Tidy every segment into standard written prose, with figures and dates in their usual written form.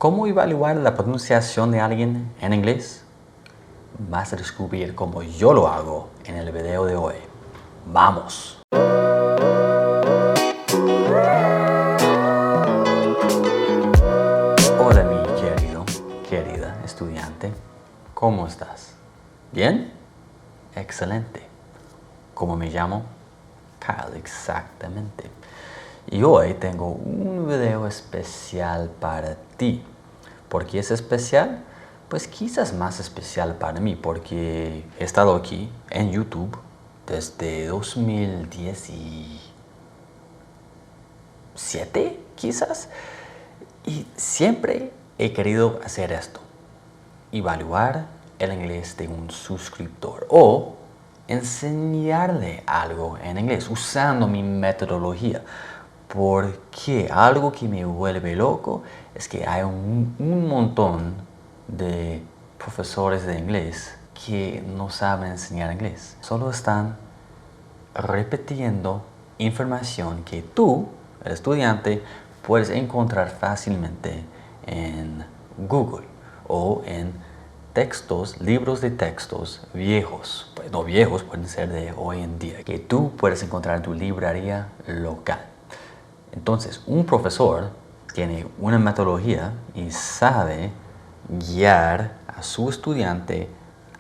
¿Cómo evaluar la pronunciación de alguien en inglés? Vas a descubrir cómo yo lo hago en el video de hoy. ¡Vamos! Hola mi querida estudiante. ¿Cómo estás? ¿Bien? Excelente. ¿Cómo me llamo? Kyle, exactamente. Y hoy tengo un video especial para ti. ¿Por qué es especial? Pues quizás más especial para mí porque he estado aquí en YouTube desde 2017, quizás. Y siempre he querido hacer esto. Evaluar el inglés de un suscriptor o enseñarle algo en inglés usando mi metodología. Porque algo que me vuelve loco es que hay un montón de profesores de inglés que no saben enseñar inglés. Solo están repitiendo información que tú, el estudiante, puedes encontrar fácilmente en Google o en textos, libros de textos viejos. Pues no viejos, pueden ser de hoy en día, que tú puedes encontrar en tu librería local. Entonces, un profesor tiene una metodología y sabe guiar a su estudiante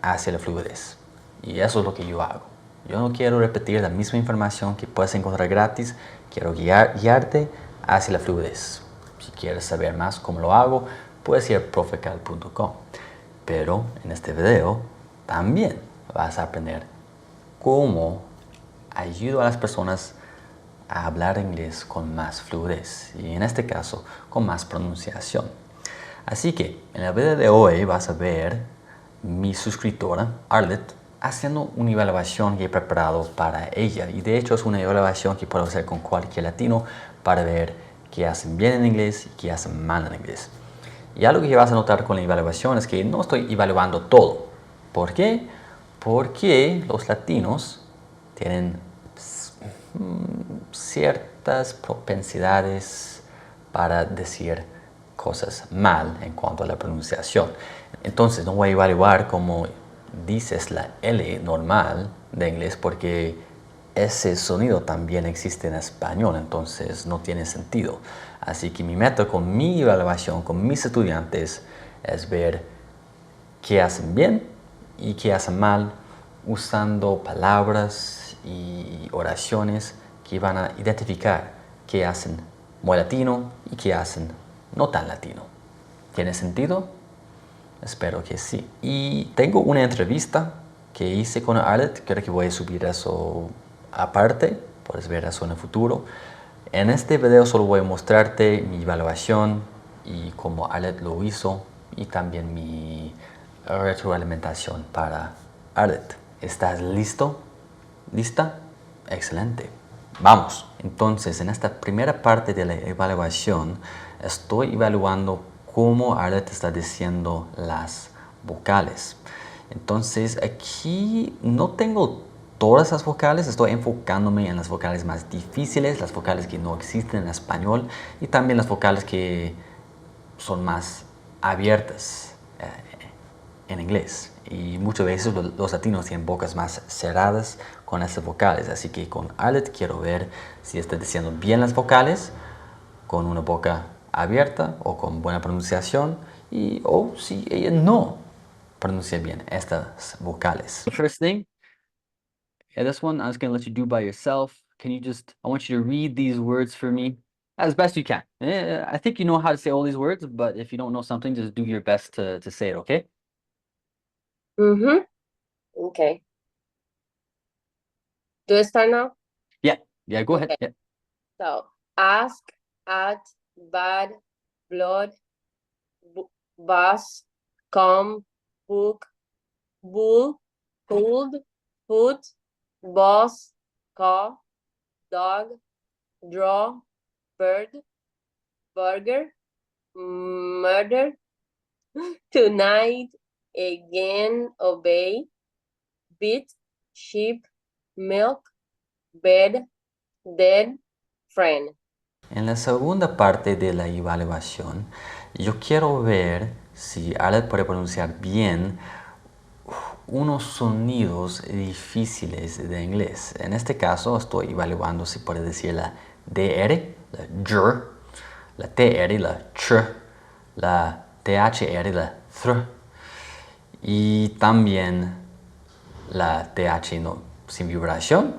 hacia la fluidez. Y eso es lo que yo hago. Yo no quiero repetir la misma información que puedes encontrar gratis, quiero guiarte hacia la fluidez. Si quieres saber más cómo lo hago, puedes ir a profecal.com. Pero en este video también vas a aprender cómo ayudo a las personas a hablar inglés con más fluidez y en este caso con más pronunciación. Así que en el video de hoy vas a ver mi suscriptora Arlet haciendo una evaluación que he preparado para ella y de hecho es una evaluación que puedo hacer con cualquier latino para ver qué hacen bien en inglés y qué hacen mal en inglés. Y algo que vas a notar con la evaluación es que no estoy evaluando todo. ¿Por qué? Porque los latinos tienen ciertas propensidades para decir cosas mal en cuanto a la pronunciación. Entonces no voy a evaluar cómo dices la L normal de inglés porque ese sonido también existe en español, entonces no tiene sentido. Así que mi meta con mi evaluación, con mis estudiantes, es ver qué hacen bien y qué hacen mal usando palabras y oraciones que van a identificar qué hacen muy latino y qué hacen no tan latino. ¿Tiene sentido? Espero que sí. Y tengo una entrevista que hice con Arlet, creo que voy a subir eso aparte, puedes ver eso en el futuro. En este video solo voy a mostrarte mi evaluación y cómo Arlet lo hizo y también mi retroalimentación para Arlet. ¿Estás listo? ¿Lista? Excelente. Vamos. Entonces, en esta primera parte de la evaluación, estoy evaluando cómo Arlet está diciendo las vocales. Entonces, aquí no tengo todas las vocales, estoy enfocándome en las vocales más difíciles, las vocales que no existen en español y también las vocales que son más abiertas en inglés. Y muchas veces los latinos tienen bocas más cerradas con esas vocales. Así que con Arlet quiero ver si está diciendo bien las vocales con una boca abierta o con buena pronunciación o si ella no pronuncia bien estas vocales. The first thing, yeah, this one I was gonna let you do by yourself. I want you to read these words for me as best you can. I think you know how to say all these words, but if you don't know something, just do your best to say it, okay? Mm-hmm. Okay. Do I start now? Yeah, go ahead. Okay. Yeah. So, ask, at, bad, blood, bus, come, book, bull, food, food, boss, car, dog, draw, bird, burger, murder, tonight, again, obey, beat, sheep, milk, bed, dead, friend. En la segunda parte de la evaluación yo quiero ver si Arlet puede pronunciar bien unos sonidos difíciles de inglés. En este caso estoy evaluando si puede decir la DR, la JR, la TR, la CH, la THR, la THR, y también la TH no, sin vibración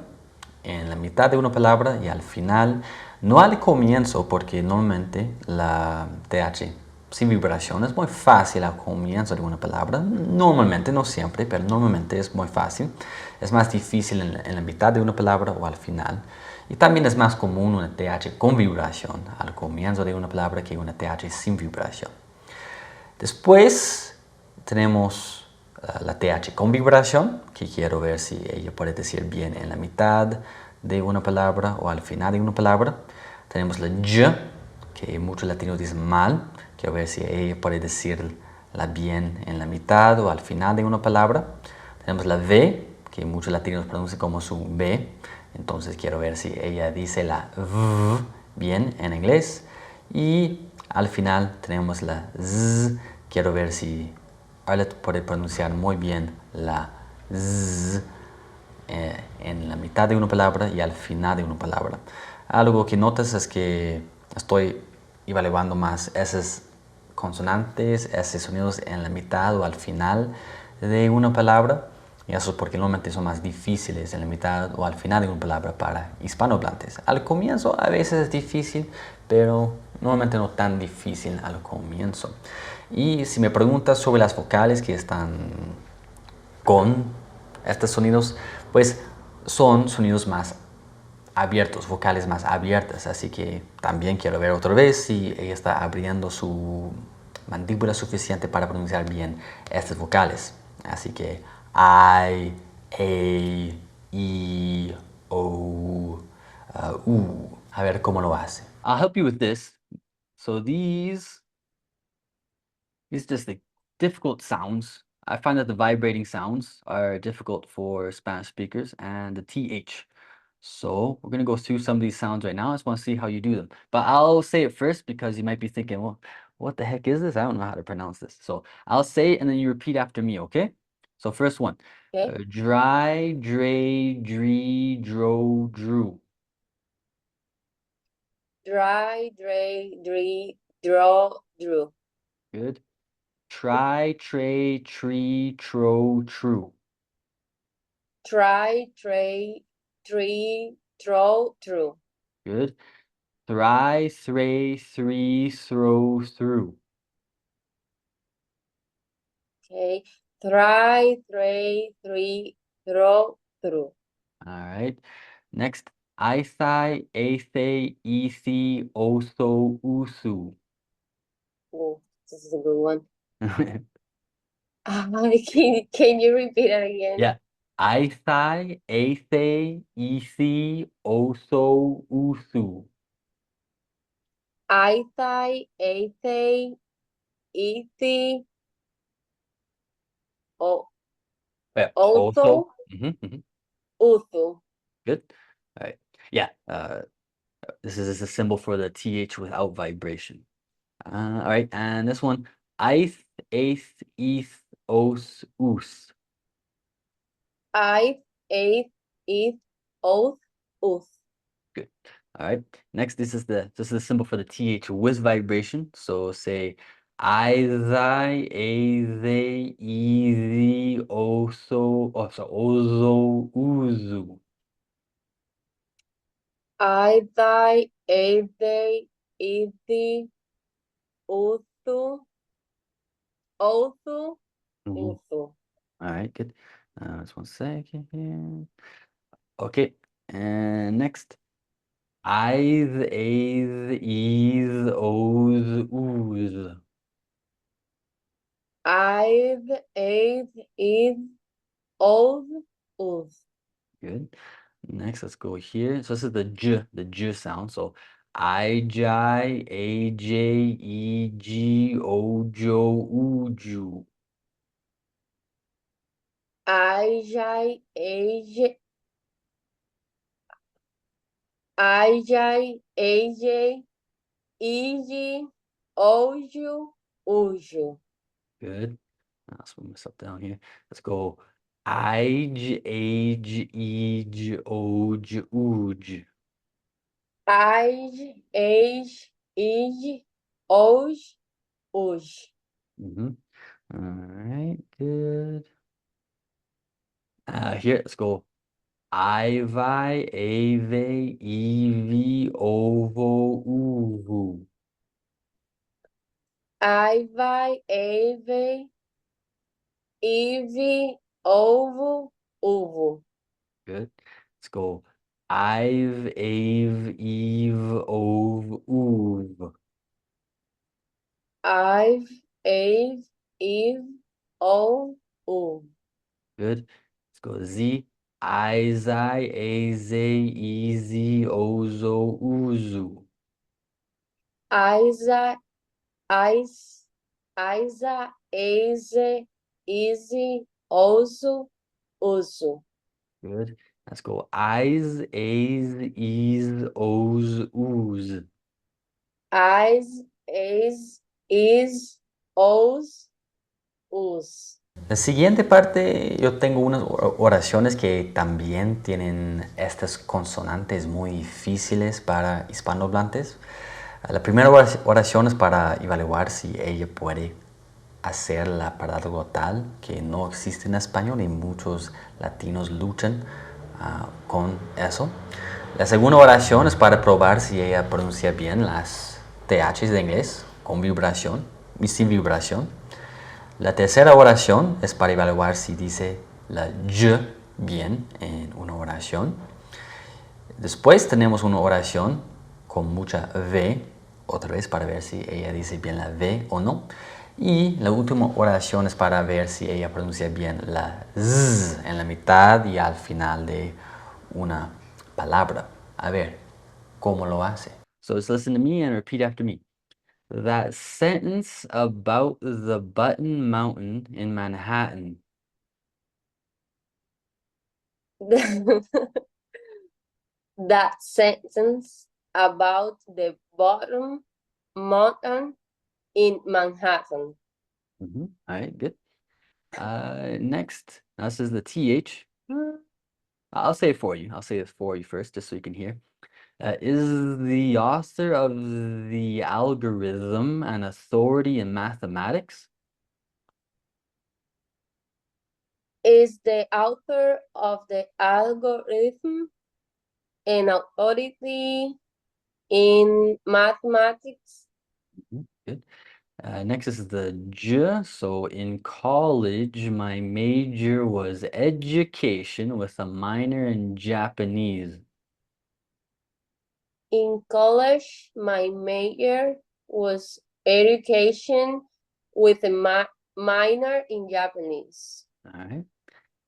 en la mitad de una palabra y al final, no al comienzo, porque normalmente la TH sin vibración es muy fácil al comienzo de una palabra. Normalmente, no siempre, pero normalmente es muy fácil. Es más difícil en la mitad de una palabra o al final. Y también es más común una TH con vibración al comienzo de una palabra que una TH sin vibración. Después tenemos la TH con vibración, que quiero ver si ella puede decir bien en la mitad de una palabra o al final de una palabra. Tenemos la Y, que muchos latinos dicen mal. Quiero ver si ella puede decirla bien en la mitad o al final de una palabra. Tenemos la V, que muchos latinos pronuncian como su B. Entonces quiero ver si ella dice la V bien en inglés. Y al final tenemos la Z. Quiero ver si Arlet puede pronunciar muy bien la Z en la mitad de una palabra y al final de una palabra. Algo que notas es que estoy evaluando más esas consonantes, esos sonidos en la mitad o al final de una palabra. Y eso es porque normalmente son más difíciles en la mitad o al final de una palabra para hispanohablantes. Al comienzo a veces es difícil, pero normalmente no tan difícil al comienzo. Y si me preguntas sobre las vocales que están con estos sonidos, pues son sonidos más abiertos, vocales más abiertas. Así que también quiero ver otra vez si ella está abriendo su mandíbula suficiente para pronunciar bien estas vocales. Así que I, A, E, O, U. A ver cómo lo hace. I'll help you with this. So these just like difficult sounds. I find that the vibrating sounds are difficult for Spanish speakers and the TH. So we're gonna go through some of these sounds right now. I just want to see how you do them. But I'll say it first because you might be thinking, well, what the heck is this? I don't know how to pronounce this. So I'll say it and then you repeat after me, okay? So first one. Okay. Dry, dre, dree, dro, drew. Dry, dray, dree, draw, drew. Good. Try, tray, tree, tro, true. Try, tray, tree, throw, true. Good. Thry, thray, three, throw, through. Okay. Try, tray, three, throw, through. All right. Next, Ithai, Athe, Ethi, Otho, Uthu. Oh, this is a good one. Can you repeat it again? Yeah. Ithai, Athe, Ethi, Otho, Uthu. I thigh, a thigh, ethi, o, Yeah. otho, uthu. Good. All right. Yeah. This is a symbol for the TH without vibration. All right. And this one, Ith, Ath, Eth, Os, Us. I, eighth, eth, oath, uth. Good. All right. Next, this is the symbol for the TH with vibration. So say I, thy, a, they, e, thee, oso, oh, so ozo, uzu. I, thy, a, they, ethi, uthu, othu, Mhm. uthu. All right, good. Just 1 second here. Okay, and next. I'th, ath, eth, oth, ooth. I've, eighth, eth, oath, uth. Good. Next, let's go here. So this is the j sound. So I, j, a, j, e, g, o, jo, uju. I, j, a, j, I, j, a, j, e, g, oju, uju. Good. Let's move myself down here. Let's go. Ij, age, ej, oj, uj. Age, age, age, oj, uj. All right, good. Here, let's go. Ivai, ave, evi, ovo, uvu. Ivai, ave, eve, ovo, uvo. Good. Let's go. Ive, ave, eve, ov, uv. I've, ave, eve, o, u. Good. Let's go. Z. Izai, eze, easy, ozo, uzu. Isa, Isa, eze, easy, oso, uso. Good. Let's go. Eyes, a's, e's, o's, oo's. Eyes, is, os, us. La siguiente parte, yo tengo unas oraciones que también tienen estas consonantes muy difíciles para hispanohablantes. La primera oración es para evaluar si ella puede hacer la palabra glotal, que no existe en español y muchos latinos luchan con eso. La segunda oración es para probar si ella pronuncia bien las THs de inglés, con vibración y sin vibración. La tercera oración es para evaluar si dice la Y bien en una oración. Después tenemos una oración con mucha V, otra vez para ver si ella dice bien la V o no. Y la última oración es para ver si ella pronuncia bien la Z en la mitad y al final de una palabra. A ver, ¿cómo lo hace? So just listen to me and repeat after me. That sentence about the Button Mountain in Manhattan. That sentence about the bottom mountain in Manhattan. All right, good. Next, this is the TH. I'll say it for you. I'll say it for you first, just so you can hear. Is the author of the algorithm an authority in mathematics? Is the author of the algorithm an authority in mathematics? Good. Next is the J. So in college, my major was education with a minor in Japanese. In college, my major was education with a minor in Japanese. All right.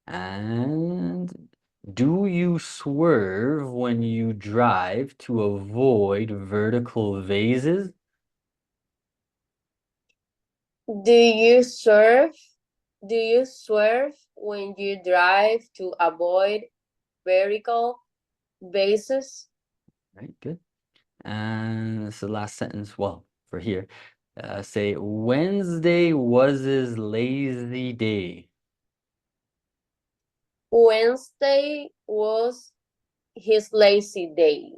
And do you swerve when you drive to avoid vertical vases? Do you swerve? Do you swerve when you drive to avoid vertical bases? Right, good. And this is the last sentence, well, for here. Say, Wednesday was his lazy day. Wednesday was his lazy day.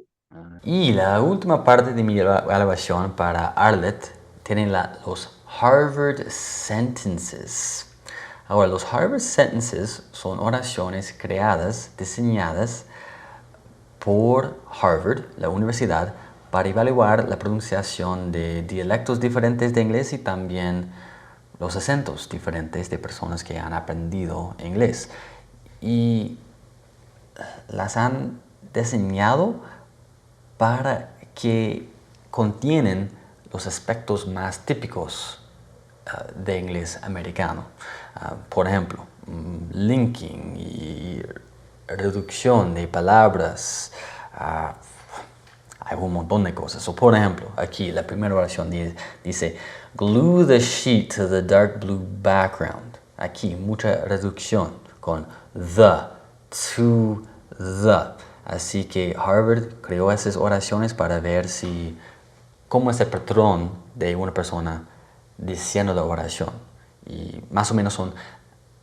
Y la última parte de mi evaluación para Arlet tienen los Harvard Sentences. Ahora, los Harvard Sentences son oraciones creadas, diseñadas por Harvard, la universidad, para evaluar la pronunciación de dialectos diferentes de inglés y también los acentos diferentes de personas que han aprendido inglés. Y las han diseñado para que contienen los aspectos más típicos de inglés americano. Por ejemplo, linking y reducción de palabras. Hay un montón de cosas. Por ejemplo, aquí la primera oración dice glue the sheet to the dark blue background. Aquí mucha reducción con the, to the. Así que Harvard creó esas oraciones para ver cómo es el patrón de una persona diciendo la oración. Y más o menos son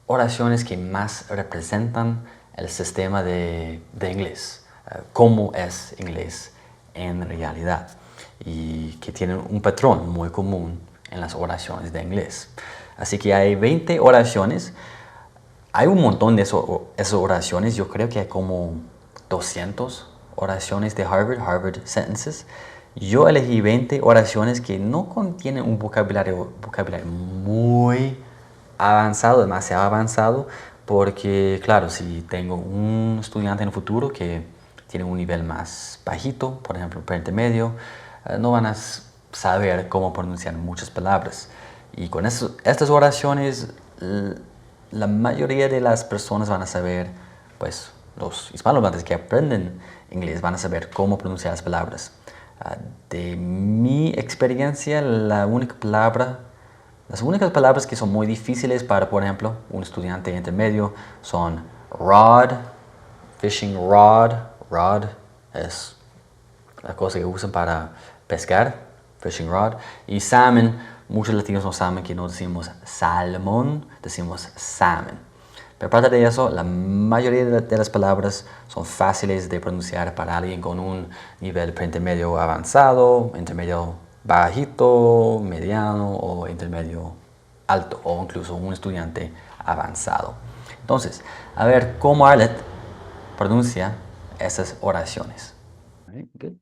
oraciones que más representan el sistema de inglés, cómo es inglés en realidad, y que tienen un patrón muy común en las oraciones de inglés. Así que hay 20 oraciones. Hay un montón de esas oraciones. Yo creo que hay como 200 oraciones de Harvard Sentences. Yo elegí 20 oraciones que no contienen un vocabulario muy avanzado, demasiado avanzado, porque claro, si tengo un estudiante en el futuro que tiene un nivel más bajito, por ejemplo, intermedio, no van a saber cómo pronunciar muchas palabras. Y con estas oraciones, la mayoría de las personas van a saber, pues los hispanohablantes que aprenden inglés van a saber cómo pronunciar las palabras. De mi experiencia, las únicas palabras que son muy difíciles para, por ejemplo, un estudiante intermedio son rod, fishing rod. Rod es la cosa que usan para pescar, fishing rod. Y salmon, muchos latinos no saben que no decimos salmón, decimos salmon. Pero aparte de eso, la mayoría de las palabras son fáciles de pronunciar para alguien con un nivel intermedio avanzado, intermedio bajito, mediano o intermedio alto, o incluso un estudiante avanzado. Entonces, a ver cómo Arlet pronuncia esas oraciones. All right, good.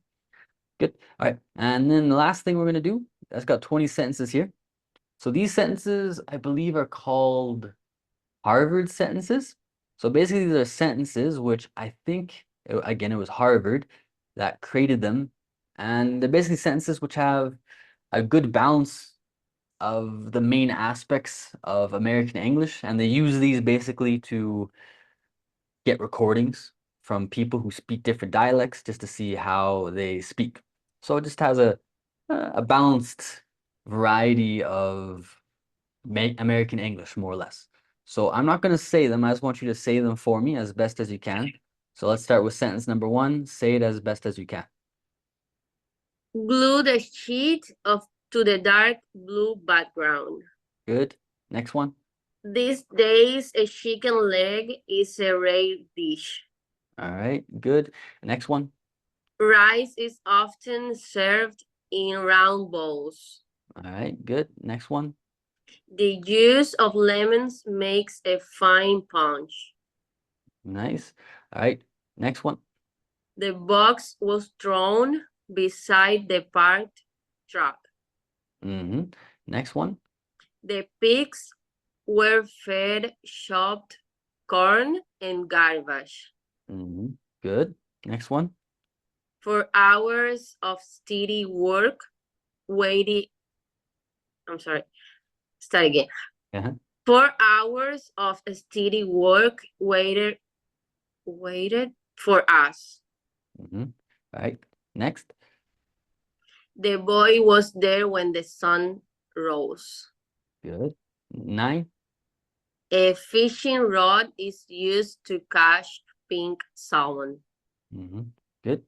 Good. All right. And then the last thing we're going to do, that's got 20 sentences here. So these sentences, I believe, are called Harvard sentences. So basically, these are sentences which I think, again, it was Harvard that created them. And they're basically sentences which have a good balance of the main aspects of American English. And they use these basically to get recordings from people who speak different dialects just to see how they speak. So it just has a balanced variety of American English, more or less. So I'm not going to say them. I just want you to say them for me as best as you can. So let's start with sentence number 1. Say it as best as you can. Glue the sheet to the dark blue background. Good. Next one. These days, a chicken leg is a rare dish. All right. Good. Next one. Rice is often served in round bowls. All right. Good. Next one. The juice of lemons makes a fine punch. Nice. All right. Next one. The box was thrown beside the parked truck. Mm-hmm. Next one. The pigs were fed chopped corn and garbage. Mm-hmm. Good. Next one. For hours of steady work, waited. I'm sorry. Start again. Uh-huh. 4 hours of steady work waited for us. Mm-hmm. All right. Next. The boy was there when the sun rose. Good. 9. A fishing rod is used to catch pink salmon. Mm-hmm. Good.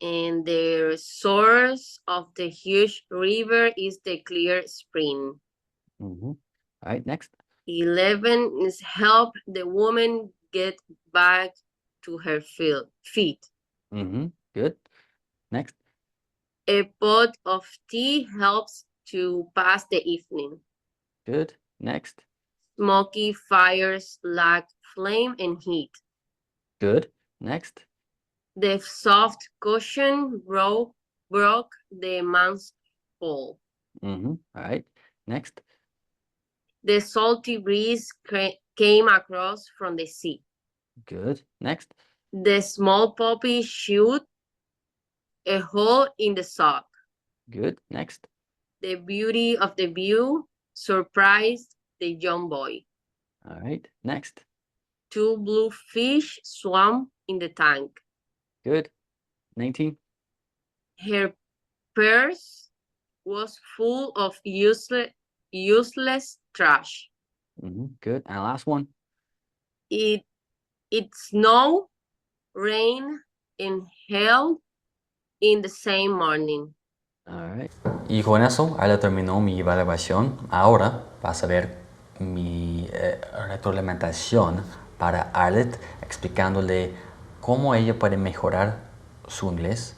And the source of the huge river is the clear spring. Mm-hmm. All right. Next. 11 is help the woman get back to her feet. Mm-hmm. Good. Next. A pot of tea helps to pass the evening. Good. Next. Smoky fires lack flame and heat. Good. Next. The soft cushion broke the man's fall. Mm-hmm. All right. Next. The salty breeze came across from the sea. Good. Next. The small puppy shoot a hole in the sock. Good. Next. The beauty of the view surprised the young boy. All right. Next. 2 blue fish swam in the tank. Good. 19. Her purse was full of useless trash. Mm-hmm. Good. And last one. It snowed, rain, and hail in the same morning. All right. Y con eso, ahora terminó mi evaluación. Ahora vas a ver mi retroalimentación para Arlet, explicándole cómo ella puede mejorar su inglés.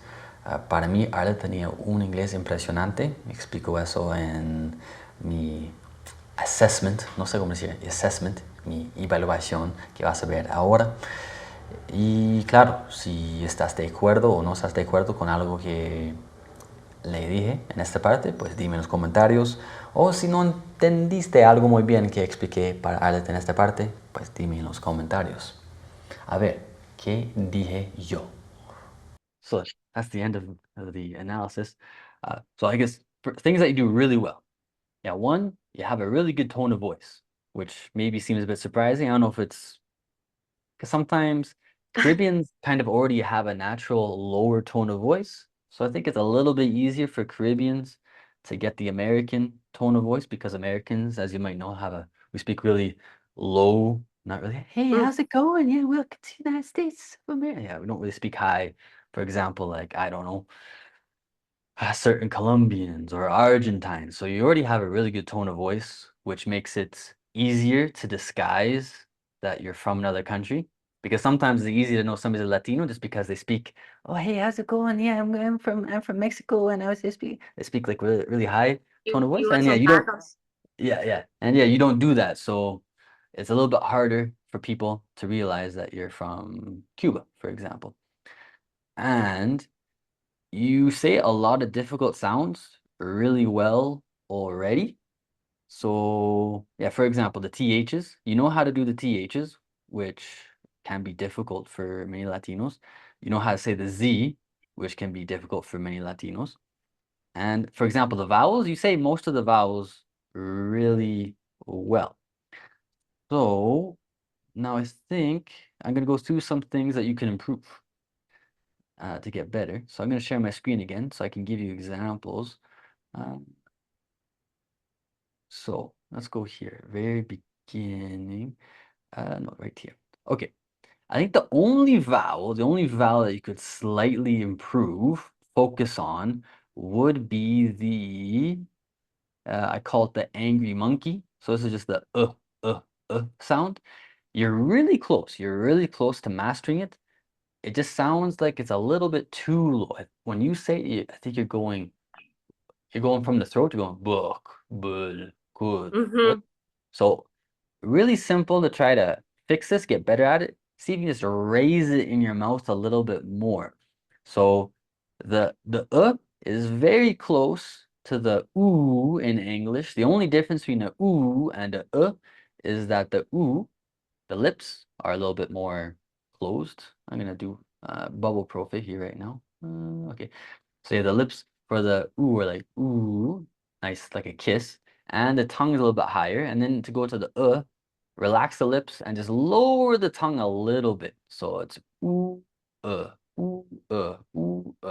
Para mí, Arlet tenía un inglés impresionante. Explico eso en mi assessment, no sé cómo decir, assessment, mi evaluación que vas a ver ahora. Y claro, si estás de acuerdo o no estás de acuerdo con algo que le dije en esta parte, pues dime en los comentarios. O si no entendiste algo muy bien que expliqué para Arlet en esta parte, pues dime en los comentarios. A ver, ¿qué dije yo? So that's the end of the analysis. So I guess for things that you do really well. Yeah, one, you have a really good tone of voice, which maybe seems a bit surprising. I don't know if it's because sometimes Caribbeans kind of already have a natural lower tone of voice. So I think it's a little bit easier for Caribbeans to get the American tone of voice because Americans, as you might know, we speak really low, not really, hey, Mm. how's it going? Yeah, welcome to the United States of America. Yeah, we don't really speak high. For example, like, I don't know, certain Colombians or Argentines. So you already have a really good tone of voice, which makes it easier to disguise that you're from another country. Because sometimes it's easy to know somebody's a Latino just because they speak, oh, hey, how's it going? Yeah, I'm from Mexico, and I was just they speak like really, really high tone of voice. You want And yeah, some you don't, tacos? yeah. And yeah, you don't do that. So it's a little bit harder for people to realize that you're from Cuba, for example. And you say a lot of difficult sounds really well already. So yeah, for example, the THs, you know how to do the THs, which can be difficult for many Latinos. You know how to say the Z, which can be difficult for many Latinos. And for example, the vowels, you say most of the vowels really well. So now I think I'm going to go through some things that you can improve to get better. So I'm going to share my screen again so I can give you examples. Um, so let's go here, very beginning. No, right here. Okay. I think the only vowel that you could slightly improve, focus on, would be the, I call it the angry monkey. So this is just the sound. You're really close. You're really close to mastering it. It just sounds like it's a little bit too low. When you say it, I think you're going from the throat, you're going book, bull, good. Mm-hmm. So really simple to try to fix this, get better at it. See if you can just raise it in your mouth a little bit more. So the is very close to the oo in English. The only difference between a oo and a is that the oo, the lips are a little bit more closed. I'm gonna do bubble Profe here right now. Okay. So yeah, the lips for the ooh are like ooh, nice like a kiss, and the tongue is a little bit higher. And then to go to the relax the lips and just lower the tongue a little bit. So it's ooh, ooh, ooh,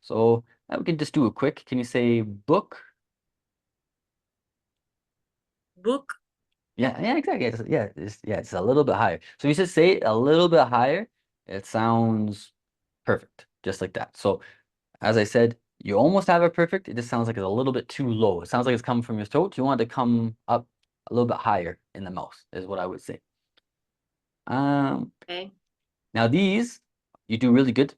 So we can just do it quick. Can you say book? Book. Yeah, exactly. It's a little bit higher. So you should say it a little bit higher. It sounds perfect, just like that. So as I said, you almost have it perfect. It just sounds like it's a little bit too low. It sounds like it's coming from your throat. You want it to come up a little bit higher in the mouth, is what I would say. Okay. Now these, you do really good.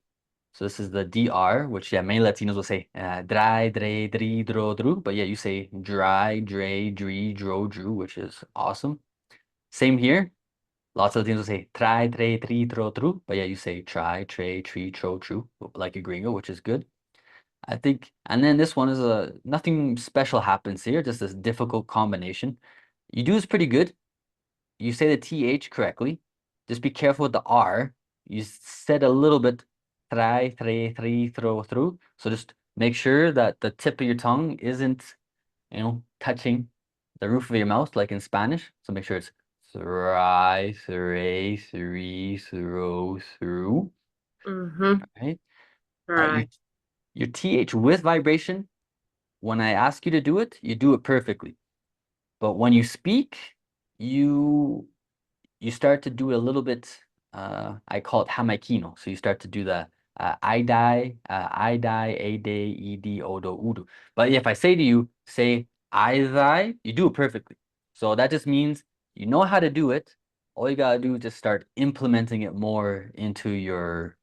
So this is the DR, which yeah, many Latinos will say dry, dre, dri, dro, dru. But yeah, you say dry, dre, dri, dro, dru, which is awesome. Same here. Lots of Latinos will say try, tre, tri, tro, tru. But yeah, you say try, tre, tri, tro, tru, like a gringo, which is good. I think, and then this one is nothing special happens here, just this difficult combination. You do is pretty good. You say the TH correctly. Just be careful with the R. You said a little bit try, tre, tri, throw, through. So just make sure that the tip of your tongue isn't, touching the roof of your mouth like in Spanish. So make sure it's try, thray, three, throw, through. Mm-hmm. Right? Right. Your TH with vibration, when I ask you to do it, you do it perfectly. But when you speak, you start to do it a little bit, I call it jamaicano. So you start to do the I die, a day, ed, odo, udu. But if I say to you, say I die, you do it perfectly. So that just means you know how to do it. All you gotta do is just start implementing it more into your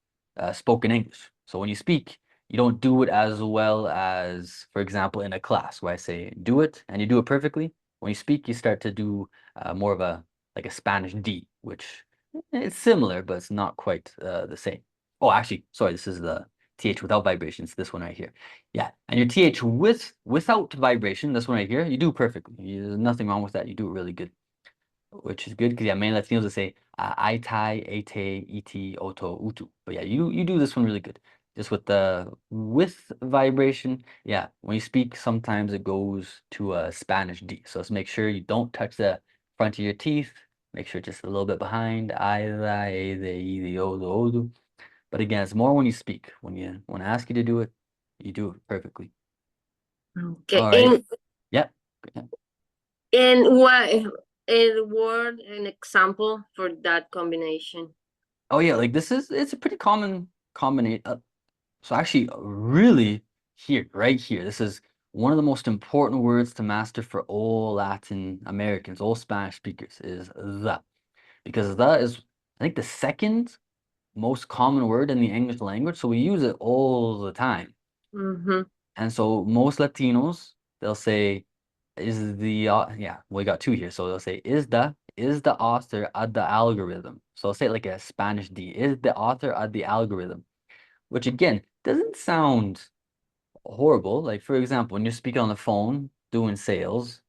spoken English. So when you speak, you don't do it as well as, for example, in a class where I say do it and you do it perfectly. When you speak, you start to do more of a like a Spanish D, which it's similar, but it's not quite the same. Oh, actually, sorry, this is the TH without vibrations, this one right here. Yeah, and your TH without vibration, this one right here, you do perfectly. There's nothing wrong with that. You do it really good, which is good because yeah, many Latinos will say aitai, ate, iti, oto, utu. But yeah, you do this one really good. Just with vibration, yeah, when you speak, sometimes it goes to a Spanish D. So let's make sure you don't touch the front of your teeth. Make sure just a little bit behind. Aida, ede, ide, odo, odu. But again, it's more when you speak. When I ask you to do it, you do it perfectly. Okay. All right. Yep. And what word an example for that combination? Oh yeah, like it's a pretty common combination. So actually, really here, right here, this is one of the most important words to master for all Latin Americans, all Spanish speakers, is the, because the is I think the second most common word in the English language, so we use it all the time. Mm-hmm. And so most Latinos, they'll say, is the, yeah, we got two here. So they'll say, is the author of the algorithm. So I'll say it like a Spanish D, is the author of the algorithm, which again, doesn't sound horrible. Like for example, when you're speaking on the phone, doing sales,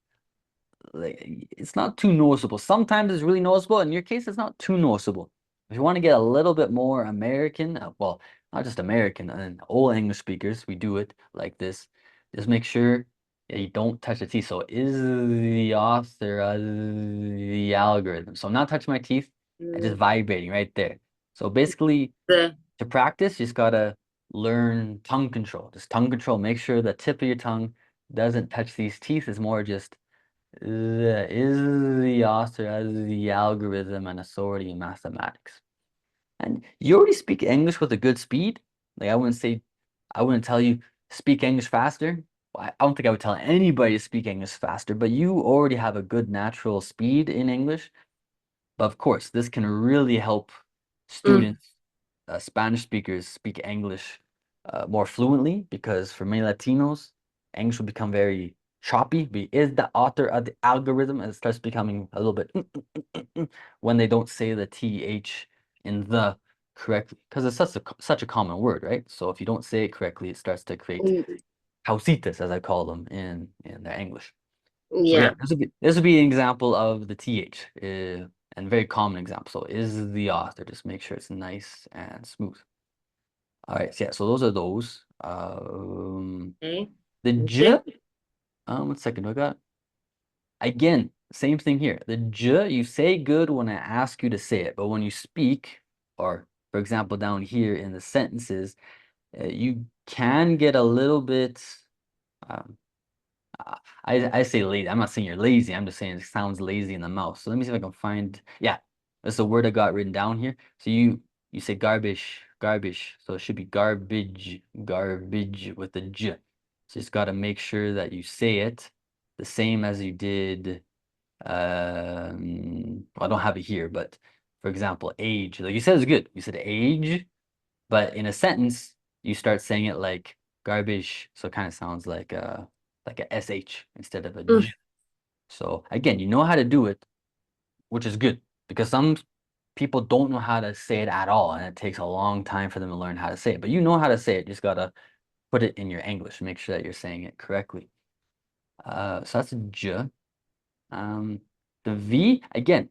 like it's not too noticeable. Sometimes it's really noticeable. In your case, it's not too noticeable. If you want to get a little bit more American, well, not just American, and all English speakers, we do it like this. Just make sure you don't touch the teeth. So is the author of the algorithm. So I'm not touching my teeth and just vibrating right there. So basically, The to practice, you just gotta learn tongue control. Just tongue control. Make sure the tip of your tongue doesn't touch these teeth. It's more just is the author of the algorithm and authority in mathematics. And you already speak English with a good speed. Like I wouldn't tell you speak English faster. I don't think I would tell anybody to speak English faster, but you already have a good natural speed in English. But of course, this can really help students, Spanish speakers speak English more fluently, because for many Latinos, English will become very choppy. Is the author of the algorithm, and it starts becoming a little bit when they don't say the TH in the correctly, because it's such a common word, right? So if you don't say it correctly, it starts to create causitas, as I call them in their English. So yeah, yeah. this would be an example of the TH, and very common example. So is the author, just make sure it's nice and smooth. All right, so yeah, so those are those. Okay. The J, 1 second, I got, again, same thing here. The J, you say good when I ask you to say it, but when you speak, or for example, down here in the sentences, you can get a little bit, um, I say lazy. I'm not saying you're lazy. I'm just saying it sounds lazy in the mouth. So let me see if I can find. Yeah, that's the word I got written down here. So you say garbage, garbage. So it should be garbage, garbage with the j. So you just got to make sure that you say it the same as you did. I don't have it here, but for example, age. Like you said, it's good. You said age, but in a sentence, you start saying it like garbage. So it kind of sounds like a SH instead of a J. So again, you know how to do it, which is good, because some people don't know how to say it at all, and it takes a long time for them to learn how to say it. But you know how to say it, you just gotta put it in your English, make sure that you're saying it correctly. So that's a J. The V, again,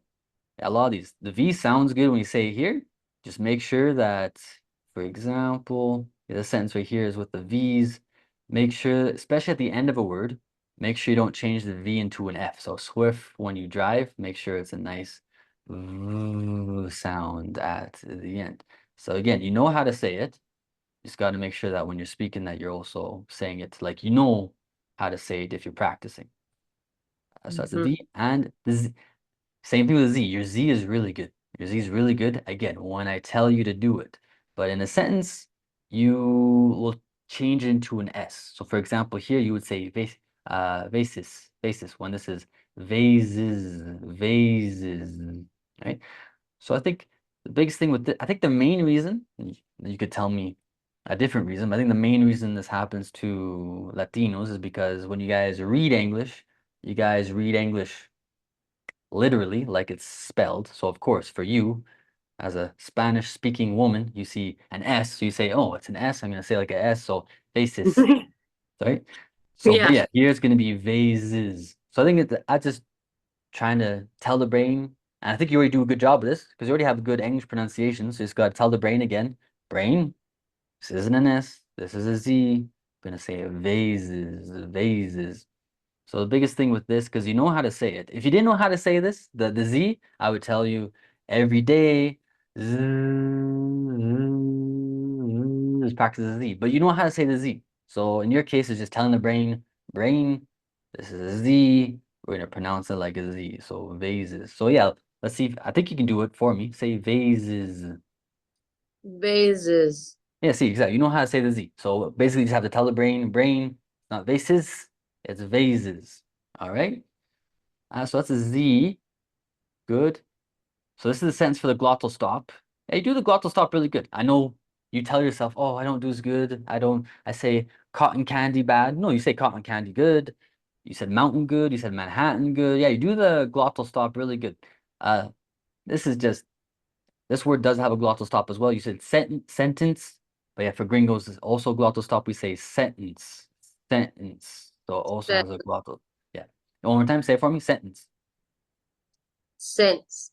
a lot of these, the V sounds good when you say it here. Just make sure that, for example, the sentence right here is with the V's. Make sure, especially at the end of a word, make sure you don't change the V into an F. So swift when you drive, make sure it's a nice sound at the end. So again, you know how to say it. Just got to make sure that when you're speaking that you're also saying it like you know how to say it if you're practicing. So that's the V and the Z. Same thing with Z. Your Z is really good. Your Z is really good, again, when I tell you to do it. But in a sentence, you will change it into an S. So for example, here you would say vases, when this is vases, right? So I think the biggest thing with I think the main reason, you could tell me a different reason, but I think the main reason this happens to Latinos is because when you guys read English, you guys read English literally like it's spelled. So of course, for you, as a Spanish-speaking woman, you see an S, so you say, oh, it's an S, I'm gonna say like a S, so vases, right? So, but yeah, here it's gonna be vases. So I think I just trying to tell the brain, and I think you already do a good job of this, because you already have good English pronunciation, so you just gotta tell the brain again, brain, this isn't an S, this is a Z, I'm gonna say vases, vases. So the biggest thing with this, because you know how to say it. If you didn't know how to say this, the Z, I would tell you every day, just practice the Z. But you know how to say the Z. So in your case, it's just telling the brain, brain, this is a Z. We're gonna pronounce it like a Z. So vases. So yeah, let's see. I think you can do it for me. Say vases. Vases. Yeah, see, exactly. You know how to say the Z. So basically, you just have to tell the brain, brain, not vases, it's vases. All right. So that's a Z. Good. So this is the sentence for the glottal stop. Yeah, you do the glottal stop really good. I know you tell yourself, oh, I don't do as good. I say cotton candy bad. No, you say cotton candy good. You said mountain good. You said Manhattan good. Yeah, you do the glottal stop really good. This word does have a glottal stop as well. You said sentence. But yeah, for gringos, it's also glottal stop. We say sentence. Sentence. So it also has a glottal. Yeah. One more time, say it for me. Sentence. Sense.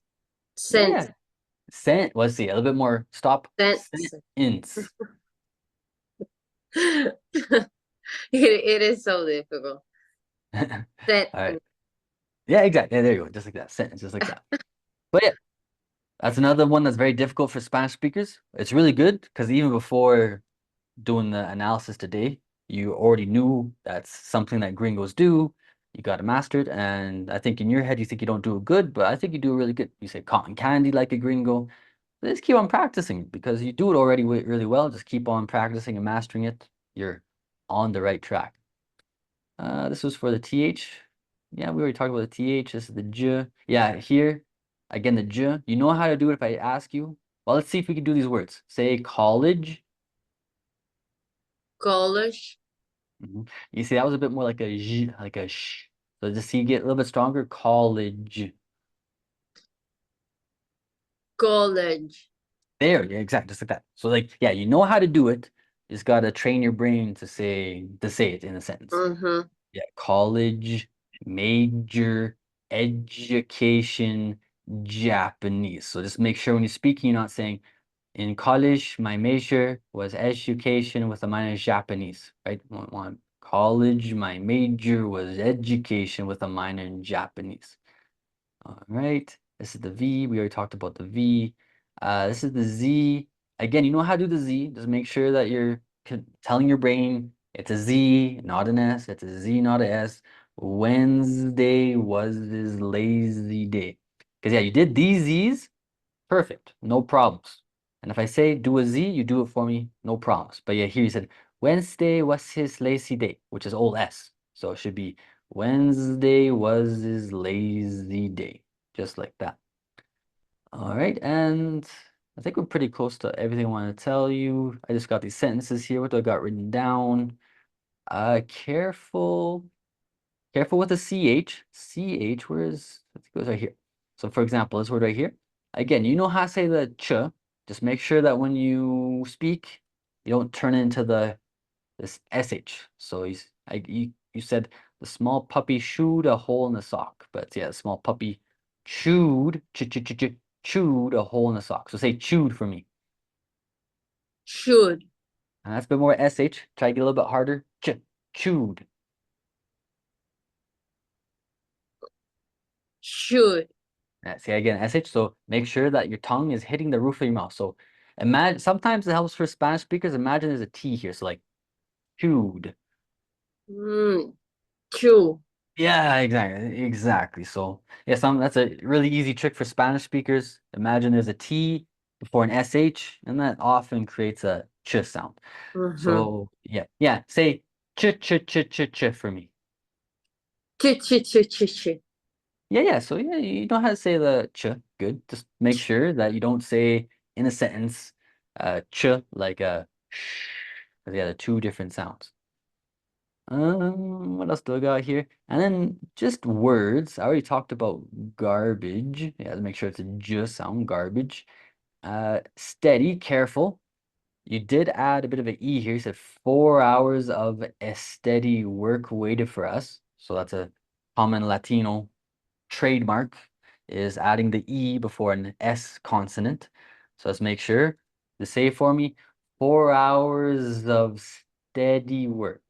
Sense. Yeah. Let's see, a little bit more. Stop. Sense. Sentence. It is so difficult. All right. Yeah, exactly. Yeah, there you go. Just like that. Sentence, just like that. But yeah, that's another one that's very difficult for Spanish speakers. It's really good because even before doing the analysis today, you already knew that's something that gringos do. You got to master it. And I think in your head, you think you don't do it good, but I think you do really good. You say cotton candy like a gringo. Just keep on practicing because you do it already really well. Just keep on practicing and mastering it. You're on the right track. This was for the TH. Yeah, we already talked about the TH. This is the J. Yeah, here, again, the J. You know how to do it if I ask you? Well, let's see if we can do these words. Say college. College. You see, that was a bit more like a J, like a sh. So just see, get a little bit stronger. College. College. There, yeah, exactly, just like that. So like, yeah, you know how to do it. You just gotta train your brain to say it in a sentence. Yeah, college, major, education, Japanese. So just make sure when you're speaking, you're not saying, in college, my major was education with a minor in Japanese, right? College, my major was education with a minor in Japanese. All right, this is the V. We already talked about the V. This is the Z. Again, you know how to do the Z. Just make sure that you're telling your brain it's a Z, not an S. It's a Z, not a S. Wednesday was his lazy day. Because yeah, you did these Z's. Perfect. No problems. And if I say do a Z, you do it for me. No problems. But yeah, here you said Wednesday was his lazy day, which is old S. So it should be Wednesday was his lazy day. Just like that. All right, and I think we're pretty close to everything I want to tell you. I just got these sentences here. What do I got written down? Careful with the CH. CH, where is, I think it goes right here. So for example, this word right here. Again, you know how to say the ch. Just make sure that when you speak, you don't turn it into this SH. So you said the small puppy chewed a hole in the sock. But yeah, the small puppy chewed, chewed a hole in the sock. So say chewed for me. Should. And that's a bit more SH. Try to get a little bit harder. Chewed. Should. See again, SH. So make sure that your tongue is hitting the roof of your mouth. So imagine, sometimes it helps for Spanish speakers. Imagine there's a T here. So like chewed. Chew. Yeah, exactly. So yeah, that's a really easy trick for Spanish speakers. Imagine there's a T before an SH, and that often creates a ch sound. Mhm. So yeah, say ch for me. Ch, ch, ch, ch, ch. Yeah. So yeah, you know how to say the ch. Good. Just make sure that you don't say in a sentence ch like a sh. Because yeah, they're two different sounds. What else do I got here? And then just words. I already talked about garbage. Yeah, make sure it's a j sound, garbage. Steady, careful. You did add a bit of an E here. You said 4 hours of a steady work waited for us. So that's a common Latino trademark, is adding the E before an S consonant. So let's make sure to say for me, 4 hours of steady work.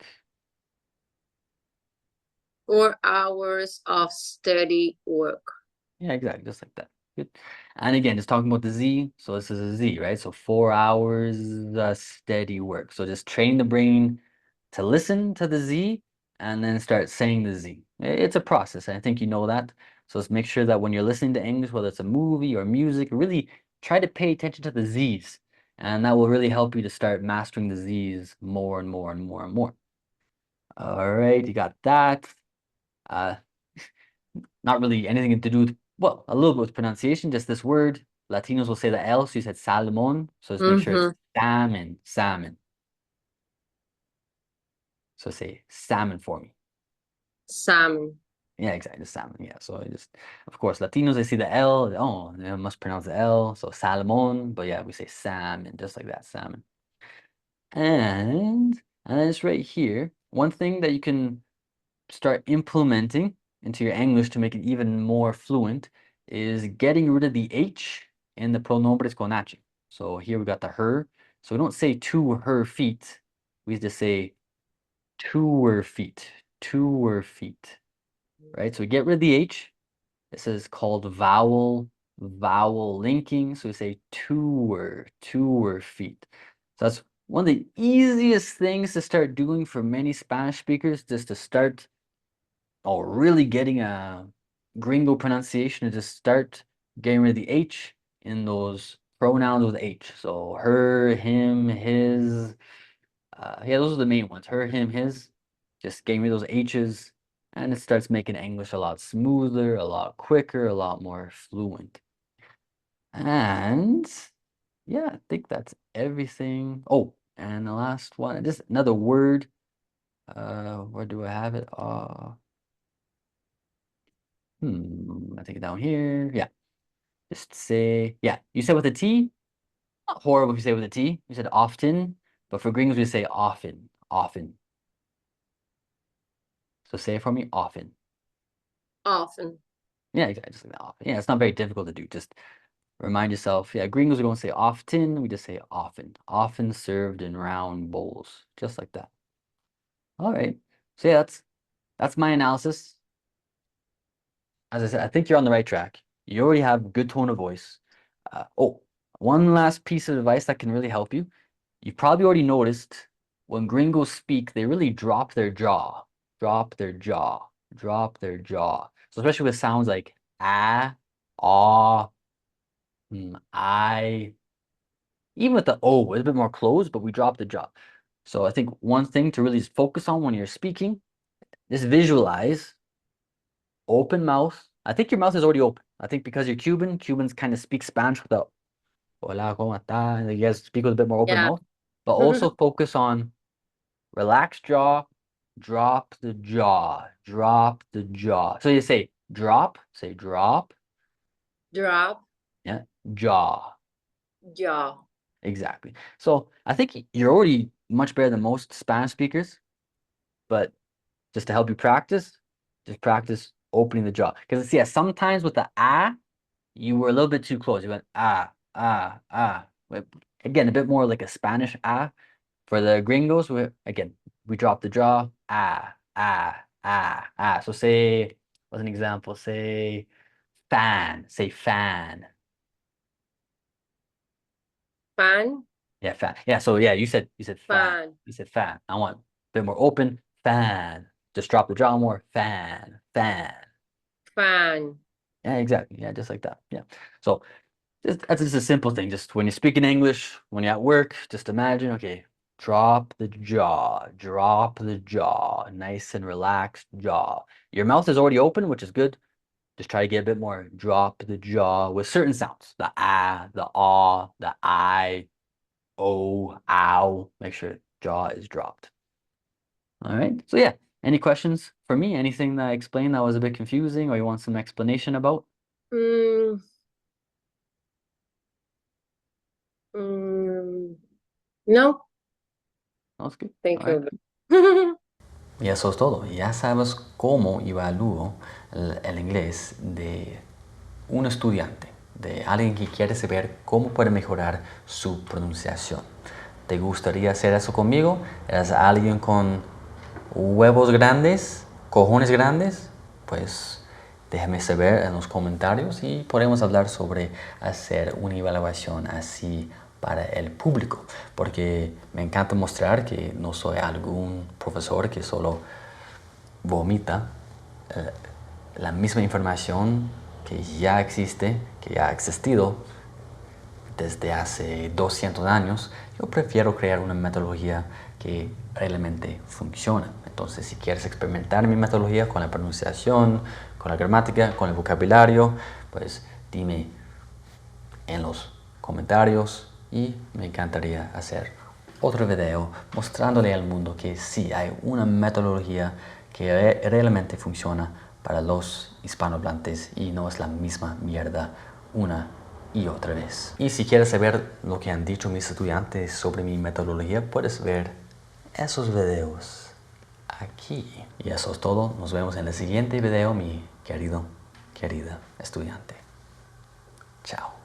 4 hours of steady work. Yeah, exactly, just like that. Good. And again, it's talking about the Z, so this is a Z, right? So 4 hours steady work. So just train the brain to listen to the Z and then start saying the Z. It's a process, and I think you know that. So let's make sure that when you're listening to English, whether it's a movie or music, really try to pay attention to the Z's. And that will really help you to start mastering the Z's more and more and more and more. All right, you got that. Not really anything to do with, well, a little bit with pronunciation, just this word. Latinos will say the L, so you said salmon. So just make sure it's salmon, salmon. So say salmon for me. Salmon. Yeah, exactly, salmon. Yeah, so I just, of course, Latinos, they see the L. Oh, they must pronounce the L. So salmon, but yeah, we say salmon, just like that, salmon. And then it's right here. One thing that you can start implementing into your English to make it even more fluent is getting rid of the H in the pronombres con H. So here we got the her. So we don't say to her feet. We just say to her feet, to her feet, right? So we get rid of the H. This is called vowel linking. So we say to her feet. So that's one of the easiest things to start doing for many Spanish speakers, just to start really getting a gringo pronunciation, is just start getting rid of the H in those pronouns with H. So her, him, his. Yeah, those are the main ones. Her, him, his. Just getting rid of those H's, and it starts making English a lot smoother, a lot quicker, a lot more fluent. And yeah, I think that's everything. Oh, and the last one, just another word. Where do I have it? I take it down here. Yeah. Just say, yeah, you said with a T. Not horrible if you say with a T. You said often, but for gringos, we say often, often. So say it for me, often. Often. Yeah, exactly, just like that, often. Yeah, it's not very difficult to do. Just remind yourself. Yeah, gringos are going to say often. We just say often. Often served in round bowls, just like that. All right. So yeah, that's my analysis. As I said, I think you're on the right track. You already have good tone of voice. One last piece of advice that can really help you. You've probably already noticed when gringos speak, they really drop their jaw, drop their jaw, drop their jaw. So especially with sounds like ah, ah, I, even with the O, it's a bit more closed, but we drop the jaw. So I think one thing to really focus on when you're speaking, just visualize open mouth. I think your mouth is already open. I think because you're Cuban, Cubans kind of speak Spanish without hola, ¿cómo está? You guys speak with a bit more open Yeah. mouth, but also focus on relaxed jaw, drop the jaw, drop the jaw. So you say drop, say drop, Drop. yeah, jaw. Jaw. Exactly. So I think you're already much better than most Spanish speakers, but just to help you practice, just practice opening the jaw. Because yeah, sometimes with the ah, you were a little bit too close. You went ah, ah, ah. Again, a bit more like a Spanish ah. For the gringos, we drop the jaw. Ah, ah, ah, ah. So say, as an example, say fan. Say fan. Fan. Yeah, fan. Yeah, so yeah, you said fan. Fan. You said fan. I want a bit more open. Fan. Just drop the jaw more. Fan. Fan. Fan. Yeah, exactly. Yeah, just like that. Yeah. So That's just a simple thing. Just when you speak in English, when you're at work, just imagine, okay, drop the jaw, nice and relaxed jaw. Your mouth is already open, which is good. Just try to get a bit more. Drop the jaw with certain sounds. The ah, the ah, the I, oh, ow. Make sure jaw is dropped. All right. So yeah, any questions for me? Anything that I explained that was a bit confusing or you want some explanation about? No, That's good. thank All right. you. Y eso es todo. Ya sabes cómo evalúo el inglés de un estudiante, de alguien que quiere saber cómo puede mejorar su pronunciación. ¿Te gustaría hacer eso conmigo? ¿Eres alguien con huevos grandes, cojones grandes? Pues déjame saber en los comentarios y podemos hablar sobre hacer una evaluación así para el público, porque me encanta mostrar que no soy algún profesor que solo vomita la misma información que ya existe, que ya ha existido desde hace 200 años. Yo prefiero crear una metodología que realmente funciona. Entonces, si quieres experimentar mi metodología con la pronunciación, con la gramática, con el vocabulario, pues dime en los comentarios y me encantaría hacer otro video mostrándole al mundo que sí hay una metodología que realmente funciona para los hispanohablantes y no es la misma mierda una y otra vez. Y si quieres saber lo que han dicho mis estudiantes sobre mi metodología, puedes ver esos videos aquí. Y eso es todo. Nos vemos en el siguiente video, mi querida estudiante. Chao.